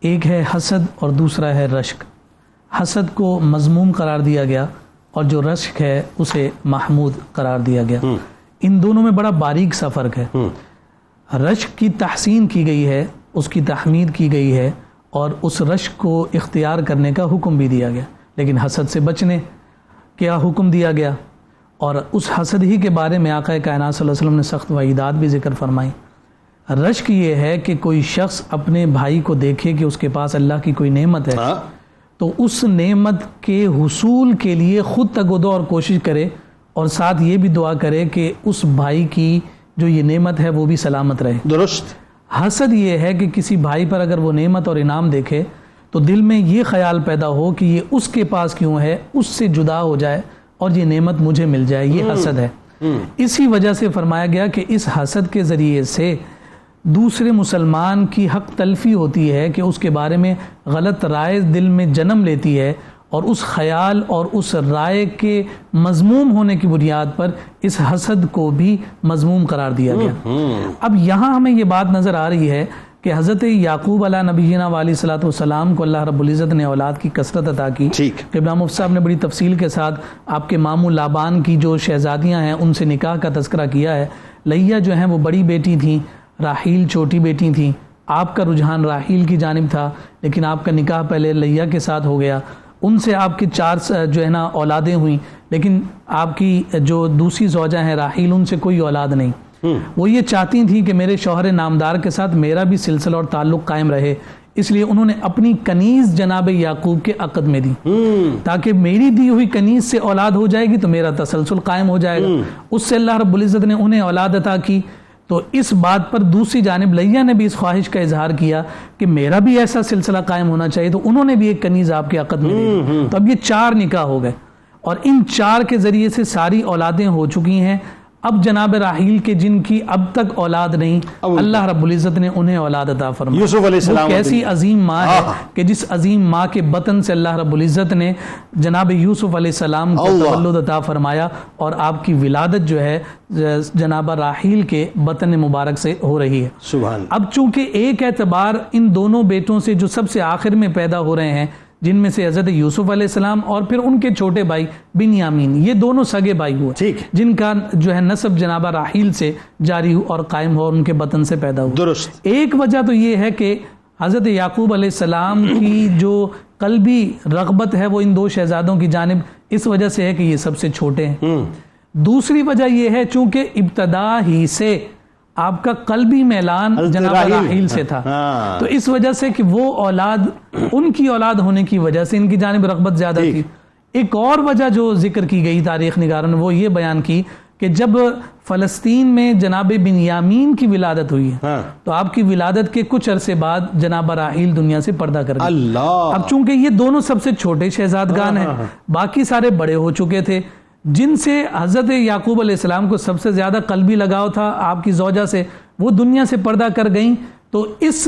ایک ہے حسد اور دوسرا ہے رشک۔ حسد کو مذموم قرار دیا گیا اور جو رشک ہے اسے محمود قرار دیا گیا۔ ان دونوں میں بڑا باریک سا فرق ہے۔ رشک کی تحسین کی گئی ہے، اس کی تحمید کی گئی ہے، اور اس رشک کو اختیار کرنے کا حکم بھی دیا گیا، لیکن حسد سے بچنے کیا حکم دیا گیا، اور اس حسد ہی کے بارے میں آقا کائنات صلی اللہ علیہ وسلم نے سخت وعیدات بھی ذکر فرمائی۔ رشک یہ ہے کہ کوئی شخص اپنے بھائی کو دیکھے کہ اس کے پاس اللہ کی کوئی نعمت ہے تو اس نعمت کے حصول کے لیے خود تگودو اور کوشش کرے، اور ساتھ یہ بھی دعا کرے کہ اس بھائی کی جو یہ نعمت ہے وہ بھی سلامت رہے۔ درست۔ حسد یہ ہے کہ کسی بھائی پر اگر وہ نعمت اور انعام دیکھے تو دل میں یہ خیال پیدا ہو کہ یہ اس کے پاس کیوں ہے، اس سے جدا ہو جائے اور یہ نعمت مجھے مل جائے، یہ حسد ہے۔ اسی وجہ سے فرمایا گیا کہ اس حسد کے ذریعے سے دوسرے مسلمان کی حق تلفی ہوتی ہے کہ اس کے بارے میں غلط رائے دل میں جنم لیتی ہے، اور اس خیال اور اس رائے کے مذموم ہونے کی بنیاد پر اس حسد کو بھی مذموم قرار دیا گیا۔ اب یہاں ہمیں یہ بات نظر آ رہی ہے کہ حضرت یعقوب علیہ نبینا علیہ الصلوۃ والسلام کو اللہ رب العزت نے اولاد کی کثرت عطا کی۔ قبلہ مفتی صاحب نے بڑی تفصیل کے ساتھ آپ کے ماموں لابان کی جو شہزادیاں ہیں ان سے نکاح کا تذکرہ کیا ہے۔ لیا جو ہیں وہ بڑی بیٹی تھیں، راحیل چھوٹی بیٹی تھیں۔ آپ کا رجحان راحیل کی جانب تھا، لیکن آپ کا نکاح پہلے لیا کے ساتھ ہو گیا۔ ان سے آپ کی 4 جو ہے نا اولادیں ہوئیں، لیکن آپ کی جو دوسری زوجہ ہیں راحیل، ان سے کوئی اولاد نہیں۔ وہ یہ چاہتی تھیں کہ میرے شوہر نامدار کے ساتھ میرا بھی سلسلہ اور تعلق قائم رہے، اس لیے انہوں نے اپنی کنیز جناب یعقوب کے عقد میں دی، تاکہ میری دی ہوئی کنیز سے اولاد ہو جائے گی تو میرا تسلسل قائم ہو جائے گا۔ اس سے اللہ رب العزت نے انہیں اولاد عطا کی۔ تو اس بات پر دوسری جانب لیا نے بھی اس خواہش کا اظہار کیا کہ میرا بھی ایسا سلسلہ قائم ہونا چاہیے، تو انہوں نے بھی ایک کنیز آپ کے عقد میں دی۔ تو اب یہ 4 نکاح ہو گئے، اور ان 4 کے ذریعے سے ساری اولادیں ہو چکی ہیں۔ اب جناب راحیل کے جن کی اب تک اولاد نہیں، اللہ رب العزت نے انہیں اولاد عطا فرمائی۔ یوسف علیہ السلام کیسی عظیم ماں ہے کہ جس عظیم ماں کے بطن سے اللہ رب العزت نے جناب یوسف علیہ السلام کو تولد عطا فرمایا، اور آپ کی ولادت جو ہے جناب راحیل کے بطن مبارک سے ہو رہی ہے۔ سبحان۔ اب چونکہ ایک اعتبار ان دونوں بیٹوں سے جو سب سے آخر میں پیدا ہو رہے ہیں، جن میں سے حضرت یوسف علیہ السلام اور پھر ان کے چھوٹے بھائی بنیامین، یہ دونوں سگے بھائی ہوئے جن کا جو ہے نسب جناب راحیل سے جاری ہو اور قائم ہو اور ان کے بطن سے پیدا ہو۔ درست۔ ایک وجہ تو یہ ہے کہ حضرت یعقوب علیہ السلام کی جو قلبی رغبت ہے وہ ان 2 شہزادوں کی جانب اس وجہ سے ہے کہ یہ سب سے چھوٹے ہیں۔ دوسری وجہ یہ ہے چونکہ ابتدا ہی سے آپ کا قلبی میلان جناب راحیل سے تھا. تو اس وجہ سے کہ وہ اولاد ان کی اولاد ہونے کی وجہ سے ان کی جانب رغبت زیادہ تھی. ایک اور وجہ جو ذکر کی گئی تاریخ نگاروں نے وہ یہ بیان کی کہ جب فلسطین میں جناب بنیامین کی ولادت ہوئی ہے تو آپ کی ولادت کے کچھ عرصے بعد جناب راحیل دنیا سے پردہ کر گئی. اب چونکہ یہ دونوں سب سے چھوٹے شہزادگان ہیں، باقی سارے بڑے ہو چکے تھے، جن سے حضرت یعقوب علیہ السلام کو سب سے زیادہ قلبی لگاؤ تھا آپ کی زوجہ سے، وہ دنیا سے پردہ کر گئیں. تو اس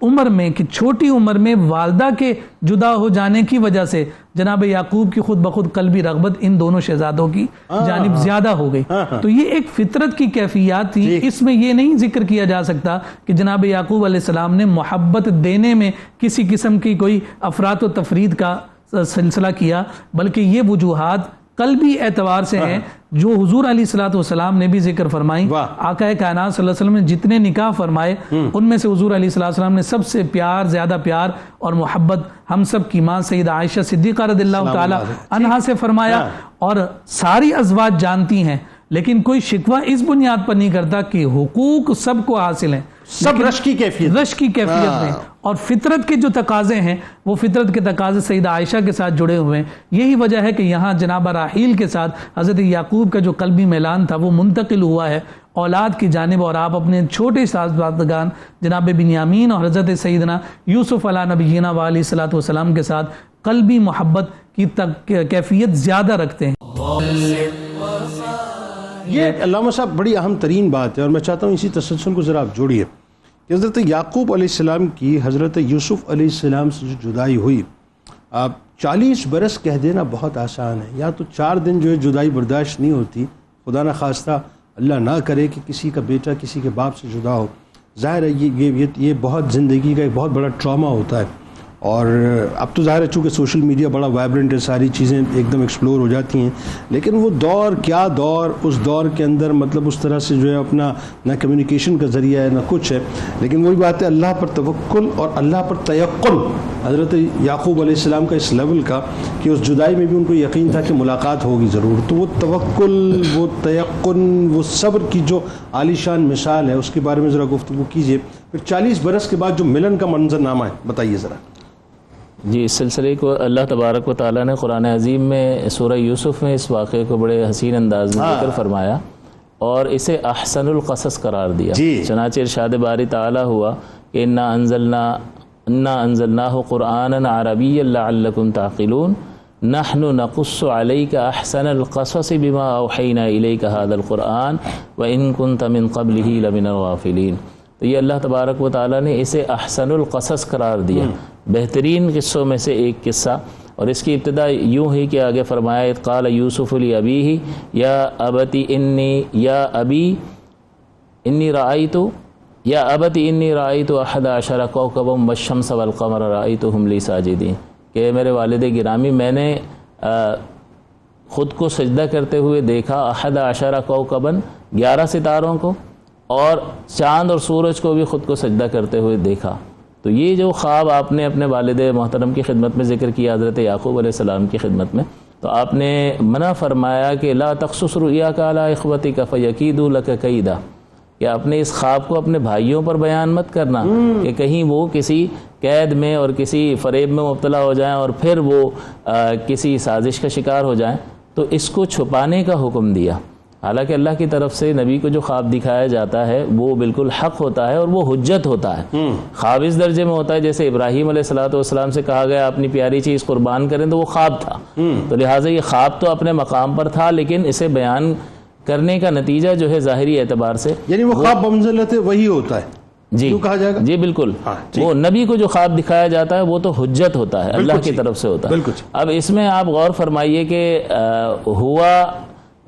عمر میں کہ چھوٹی عمر میں والدہ کے جدا ہو جانے کی وجہ سے جناب یعقوب کی خود بخود قلبی رغبت ان دونوں شہزادوں کی جانب زیادہ ہو گئی. تو یہ ایک فطرت کی کیفیات تھی. اس میں یہ نہیں ذکر کیا جا سکتا کہ جناب یعقوب علیہ السلام نے محبت دینے میں کسی قسم کی کوئی افراط و تفرید کا سلسلہ کیا، بلکہ یہ وجوہات قلبی اعتبار سے ہیں جو حضور علیہ الصلوۃ والسلام نے بھی ذکر فرمائی. آقا کائنات صلی اللہ علیہ وسلم نے جتنے نکاح فرمائے ان میں سے حضور علیہ الصلوۃ والسلام نے سب سے زیادہ پیار اور محبت ہم سب کی ماں سیدہ عائشہ صدیقہ رضی اللہ تعالی عنہا سے فرمایا. اور ساری ازواج جانتی ہیں، لیکن کوئی شکوہ اس بنیاد پر نہیں کرتا کہ حقوق سب کو حاصل ہیں، سب رشک کی کیفیت میں، اور فطرت کے جو تقاضے ہیں وہ فطرت کے تقاضے سیدہ عائشہ کے ساتھ جڑے ہوئے ہیں. یہی وجہ ہے کہ یہاں جناب راحیل کے ساتھ حضرت یعقوب کا جو قلبی میلان تھا وہ منتقل ہوا ہے اولاد کی جانب، اور آپ اپنے چھوٹے شہزادگان جناب بنیامین اور حضرت سیدنا یوسف علیہ نبینا و علیہ الصلوۃ والسلام کے ساتھ قلبی محبت کی کیفیت زیادہ رکھتے ہیں. یہ علامہ صاحب بڑی اہم ترین بات ہے، اور میں چاہتا ہوں اسی تسلسل کو ذرا آپ جوڑیے کہ حضرت یعقوب علیہ السلام کی حضرت یوسف علیہ السلام سے جو جدائی ہوئی، آپ 40 برس کہہ دینا بہت آسان ہے، یا تو 4 دن جو ہے جدائی برداشت نہیں ہوتی، خدا نہ خواستہ اللہ نہ کرے کہ کسی کا بیٹا کسی کے باپ سے جدا ہو. ظاہر ہے یہ بہت زندگی کا ایک بہت بڑا ٹراما ہوتا ہے. اور اب تو ظاہر ہے چونکہ سوشل میڈیا بڑا وائبرنٹ ہے، ساری چیزیں ایک دم ایکسپلور ہو جاتی ہیں، لیکن وہ دور کیا دور، اس دور کے اندر مطلب اس طرح سے جو ہے اپنا نہ کمیونیکیشن کا ذریعہ ہے نہ کچھ ہے. لیکن وہی بات ہے اللہ پر توکل اور اللہ پر تیقن. حضرت یعقوب علیہ السلام کا اس لیول کا کہ اس جدائی میں بھی ان کو یقین تھا کہ ملاقات ہوگی ضرور. تو وہ توکل، وہ تیقن، وہ صبر کی جو عالی شان مثال ہے اس کے بارے میں ذرا گفتگو کیجیے. پھر 40 برس کے بعد جو ملن کا منظرنامہ ہے بتائیے ذرا. جی، اس سلسلے کو اللہ تبارک و تعالیٰ نے قرآن عظیم میں سورہ یوسف میں اس واقعے کو بڑے حسین انداز میں ذکر فرمایا اور اسے احسن القصص قرار دیا. چنانچہ ارشاد باری تعالیٰ ہوا کہ انا انزلناہ قرآنا عربیا لعلکم تعقلون نحن نقص علیک احسن القصص بما اوحینا الیک هذا القرآن وان کنت من قبلہ لمن الغافلین. تو یہ اللہ تبارک و تعالیٰ نے اسے احسن القصص قرار دیا، بہترین قصوں میں سے ایک قصہ. اور اس کی ابتدا یوں ہی کہ آگے فرمایا اذ قال یوسف لابیہ یا ابت انی رأیت 11 کوکبا والشمس والقمر رأیتہم لی ساجدین، کہ میرے والد گرامی میں نے خود کو سجدہ کرتے ہوئے دیکھا 11 کوکبا 11 ستاروں کو، اور چاند اور سورج کو بھی خود کو سجدہ کرتے ہوئے دیکھا. تو یہ جو خواب آپ نے اپنے والد محترم کی خدمت میں ذکر کیا حضرت یعقوب علیہ السلام کی خدمت میں، تو آپ نے منع فرمایا کہ لا تقصص رؤیاک علی اخوتک فیکیدوا لک کیدا، کہ اپنے اس خواب کو اپنے بھائیوں پر بیان مت کرنا کہ کہیں وہ کسی قید میں اور کسی فریب میں مبتلا ہو جائیں اور پھر وہ کسی سازش کا شکار ہو جائیں. تو اس کو چھپانے کا حکم دیا. حالانکہ اللہ کی طرف سے نبی کو جو خواب دکھایا جاتا ہے وہ بالکل حق ہوتا ہے اور وہ حجت ہوتا ہے. خواب اس درجے میں ہوتا ہے جیسے ابراہیم علیہ الصلوۃ والسلام سے کہا گیا اپنی پیاری چیز قربان کریں، تو وہ خواب تھا. تو لہٰذا یہ خواب تو اپنے مقام پر تھا، لیکن اسے بیان کرنے کا نتیجہ جو ہے ظاہری اعتبار سے یعنی وہ خواب بمنزلت وہی ہوتا ہے. جی کہا جائے گا. جی بالکل. وہ نبی کو جو خواب دکھایا جاتا ہے وہ تو حجت ہوتا ہے، اللہ کی طرف سے ہوتا ہے. اب اس میں آپ غور فرمائیے کہ ہوا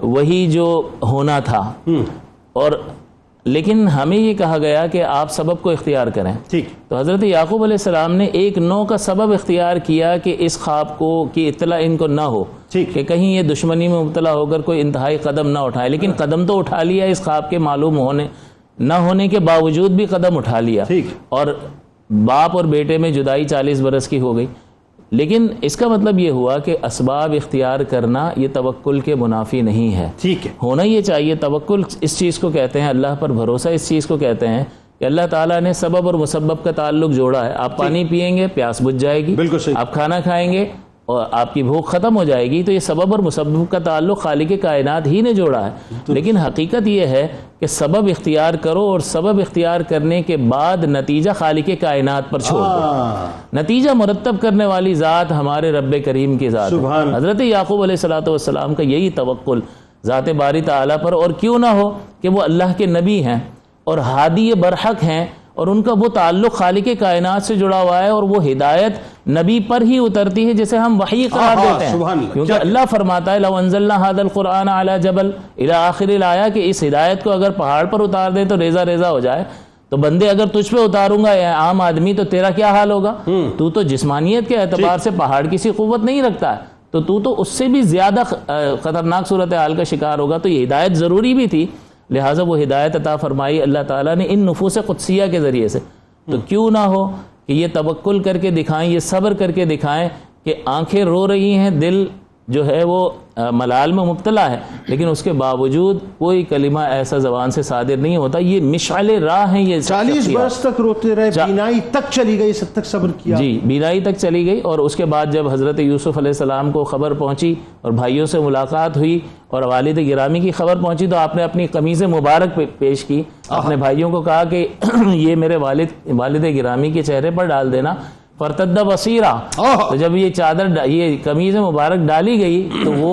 وہی جو ہونا تھا، اور لیکن ہمیں یہ کہا گیا کہ آپ سبب کو اختیار کریں. تو حضرت یعقوب علیہ السلام نے ایک نوع کا سبب اختیار کیا کہ اس خواب کو کی اطلاع ان کو نہ ہو، کہ کہیں یہ دشمنی میں مبتلا ہو کر کوئی انتہائی قدم نہ اٹھائے. لیکن قدم تو اٹھا لیا، اس خواب کے معلوم ہونے نہ ہونے کے باوجود بھی قدم اٹھا لیا، اور باپ اور بیٹے میں جدائی 40 برس کی ہو گئی. لیکن اس کا مطلب یہ ہوا کہ اسباب اختیار کرنا یہ توکل کے منافی نہیں ہے. ٹھیک ہے. ہونا یہ چاہیے. توکل اس چیز کو کہتے ہیں, اللہ پر بھروسہ اس چیز کو کہتے ہیں کہ اللہ تعالیٰ نے سبب اور مسبب کا تعلق جوڑا ہے. آپ پانی پئیں گے پیاس بجھ جائے گی, بالکل صحیح. آپ کھانا کھائیں گے اور آپ کی بھوک ختم ہو جائے گی. تو یہ سبب اور مسبب کا تعلق خالق کائنات ہی نے جوڑا ہے. لیکن حقیقت یہ ہے کہ سبب اختیار کرو اور سبب اختیار کرنے کے بعد نتیجہ خالق کائنات پر چھوڑ دو. نتیجہ مرتب کرنے والی ذات ہمارے رب کریم کی ذات ہے. حضرت یعقوب علیہ السلام کا یہی توکل ذات باری تعالیٰ پر. اور کیوں نہ ہو کہ وہ اللہ کے نبی ہیں اور ہادی برحق ہیں, اور ان کا وہ تعلق خالق کائنات سے جڑا ہوا ہے, اور وہ ہدایت نبی پر ہی اترتی ہے جسے ہم وحی قرار دیتے ہیں. کیونکہ اللہ فرماتا ہے لو انزلنا هذا القرآن على جبل الى آخر الآیہ, کہ اس ہدایت کو اگر پہاڑ پر اتار دیں تو ریزہ ریزہ ہو جائے. تو بندے اگر تجھ پہ اتاروں گا یا عام آدمی تو تیرا کیا حال ہوگا؟ تو جسمانیت کے اعتبار سے پہاڑ کسی قوت نہیں رکھتا ہے, تو اس سے بھی زیادہ خطرناک صورتحال کا شکار ہوگا. تو یہ ہدایت ضروری بھی تھی, لہٰذا وہ ہدایت عطا فرمائی اللہ تعالیٰ نے ان نفوس قدسیہ کے ذریعے سے. تو کیوں نہ ہو کہ یہ توکل کر کے دکھائیں, یہ صبر کر کے دکھائیں کہ آنکھیں رو رہی ہیں, دل جو ہے وہ ملال میں مبتلا ہے, لیکن اس کے باوجود کوئی کلمہ ایسا زبان سے صادر نہیں ہوتا. یہ مشعل راہ ہیں. یہ 40 برس تک روتے رہے, بینائی تک چلی گئی, سب تک صبر کیا. جی, بینائی تک چلی گئی. اور اس کے بعد جب حضرت یوسف علیہ السلام کو خبر پہنچی اور بھائیوں سے ملاقات ہوئی اور والد گرامی کی خبر پہنچی, تو آپ نے اپنی قمیض مبارک پیش کی, اپنے بھائیوں کو کہا کہ یہ میرے والد گرامی کے چہرے پر ڈال دینا. فرتد بصیرہ, تو جب یہ چادر یہ قمیض مبارک ڈالی گئی تو وہ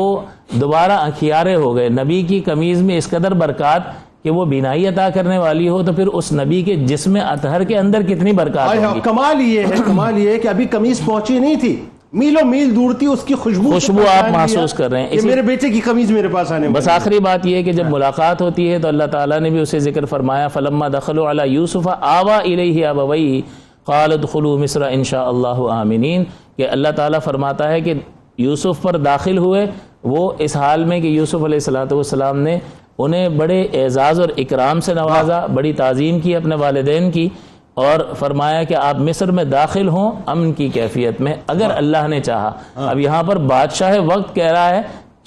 دوبارہ انکھیارے ہو گئے. نبی کی قمیض میں اس قدر برکات کہ وہ بینائی عطا کرنے والی ہو, تو پھر اس نبی کے جسم اطہر کے اندر کتنی برکات ہوگی. کمال یہ ہے کہ ابھی قمیض پہنچی نہیں تھی, میلوں میل دور تھی, اس کی خوشبو آپ محسوس کر رہے ہیں. میرے بیٹے کی قمیض میرے پاس آنے. بس آخری بات یہ ہے کہ جب ملاقات ہوتی ہے تو اللہ تعالیٰ نے بھی اسے ذکر فرمایا فلما دخلوا علی یوسف آوی الیہ ابویہ قال ادخلوا مصر ان شاء اللہ آمنین, کہ اللہ تعالیٰ فرماتا ہے کہ یوسف پر داخل ہوئے وہ اس حال میں کہ یوسف علیہ السلام نے انہیں بڑے اعزاز اور اکرام سے نوازا, بڑی تعظیم کی اپنے والدین کی, اور فرمایا کہ آپ مصر میں داخل ہوں امن کی کیفیت میں اگر اللہ نے چاہا. اب یہاں پر بادشاہ وقت کہہ رہا ہے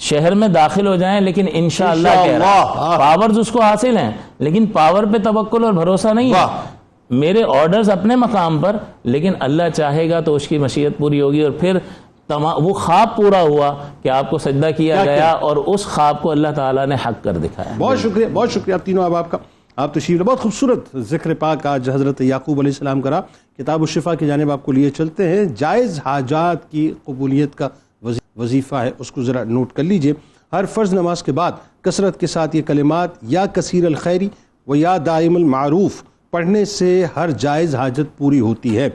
شہر میں داخل ہو جائیں, لیکن انشاءاللہ کہہ رہا ہے. پاورز اس کو حاصل ہیں لیکن پاور پہ توکل اور بھروسہ نہیں ہے. میرے آرڈرز اپنے مقام پر, لیکن اللہ چاہے گا تو اس کی مشیت پوری ہوگی. اور پھر وہ خواب پورا ہوا کہ آپ کو سجدہ کیا گیا, اور اس خواب کو اللہ تعالیٰ نے حق کر دکھایا. بہت شکریہ, بہت شکریہ آپ تینوں آپ کا. آپ تشریف بہت خوبصورت ذکر پاک آج حضرت یعقوب علیہ السلام کرا. کتاب الشفا کی جانب آپ کو لیے چلتے ہیں. جائز حاجات کی قبولیت کا وظیفہ ہے, اس کو ذرا نوٹ کر لیجئے. ہر فرض نماز کے بعد کثرت کے ساتھ یہ کلمات یا کثیر الخیری و یا دائم المعروف پڑھنے سے ہر جائز حاجت پوری ہوتی ہے.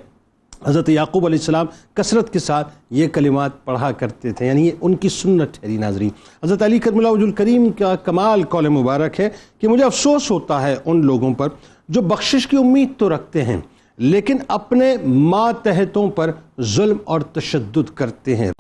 حضرت یعقوب علیہ السلام کثرت کے ساتھ یہ کلمات پڑھا کرتے تھے, یعنی یہ ان کی سنت ٹھہری. ناظرین, حضرت علی کرم اللہ وجہ الکریم کا کمال قول مبارک ہے کہ مجھے افسوس ہوتا ہے ان لوگوں پر جو بخشش کی امید تو رکھتے ہیں لیکن اپنے ماتحتوں پر ظلم اور تشدد کرتے ہیں.